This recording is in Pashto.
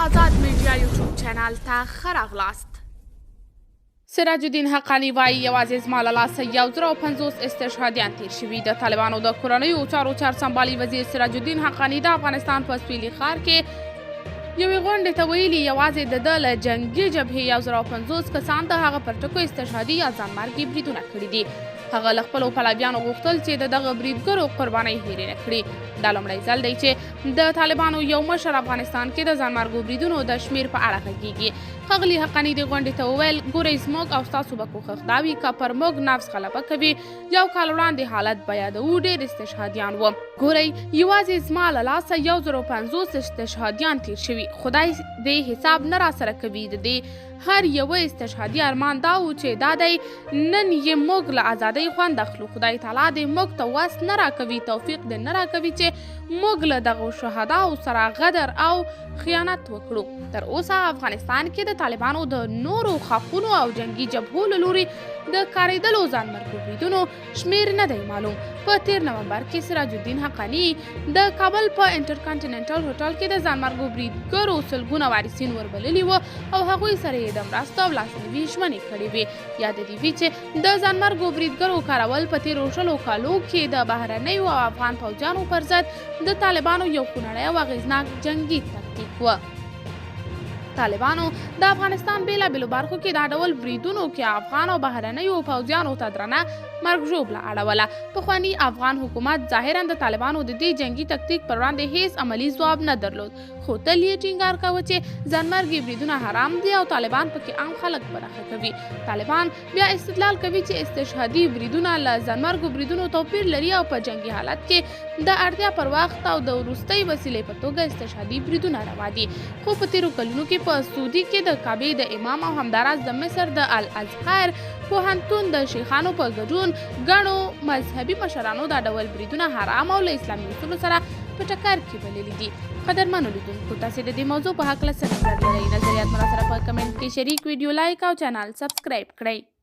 آزاد میډیا یوټیوب چینل ته ښه راغلاست. سراج الدین حقانی وایي یوازې زما له لاسه 1050 استشهادیان تیر شوي. د طالبانو د کورنیو چارو چارسمبالي وزیر سراج الدین حقانی د افغانستان په سویلي ښار کې یوې غونډې ته ویلي یوازې د ده له جنګي جبهې 1050 کسان د هغه پر ټکو استشهادي یا ځانمرګي بریدونه کړي دي. هغه له خپلو پلویانو غوښتل چې د دغه بریدګرو قربانۍ هېرې نه کړي. دا لومړی ځل دی چې د طالبانو یو مشر افغانستان کې د ځانمرګو بریدونو د شمیر په اړه غږیږي. ښاغلي حقاني د غونډې ته وویل ګورئ زموږ او ستاسو به کوښښ دا وي که پر موږ نفس غلبه کوي. یو کال وړاندې حالت به یادوو ډېر استشهادیان وو. ګورئ یوازې زما له لاسه 1050 استشهادیان تیر شوي. خدای دې حساب نه راسره کوي. د دې هر یوه استشهادي ارمان دا و چې دا دی نن یې موږ له ازادۍ خوند اخلو. خدای تعالی دې موږ ته وس نه راکوي، توفیق دې نه راکوي چې موږ له دغو شهداو سره غدر او خیانت وکړو. تر اوسه افغانستان کې د طالبانو د نورو خاپونو او جنگي جبهو له لوري د کارېدلو ځانمرګو بریدونو شمیر نه دی معلوم. په تیر نومبر کې سراج الدین حقانی د کابل په انټرکانټیننټل هوټل کې د ځانمرګو بریدګرو سلګونه وارثین وربللي وو او هغوی سره یې د مرستو او لاسنیوي ژمنې کړې وې. یاد دې وي چې د ځانمرګو بریدګرو کارول په تیرو 20 کالو کې د بهرنیو او افغان پوځیانو پر ضد د طالبانو یو خونړی او اغېزناک جنګي تکتیک و. طالبانو د افغانستان بیلابیلو برخو کې دا ډول بریدونو کې افغان او بهرنیو پوځیانو ته درنه مرګ ژوبله اړوله. پخواني افغان حکومت ظاهرا د طالبانو د دې جنګي تکتیک پر وړاندې هیڅ عملي ځواب نه درلود، خو تل یې ټینګار کاوه چې ځانمرګي بریدونه حرام دي او طالبان پکې عام خلک برخه کوي. طالبان بیا استدلال کوي چې استشهادي بریدونه له ځانمرګو بریدونو توپیر لري او په جنګي حالت کې د اړتیا پر وخت او د وروستۍ وسیلې په توګه استشهادي بریدونه روا دي. خو په تیرو کلونو کې په سعودي کې د کعبې د امام او همداراز د مصر د الازهر پوهنتون د شیخانو په ګډون ګڼو مذهبي مشرانو دا ډول بریدونه حرام او له اسلامي اصولو سره په ټکر کې بللي دي. قدرمنو لیدونکو تاسې د دې موضوع په هکله څه نظر لرئ؟ نظریات مو راسره په کمنټ کې شریک، ویډیو لایک او چینل سبسکرایب کړئ.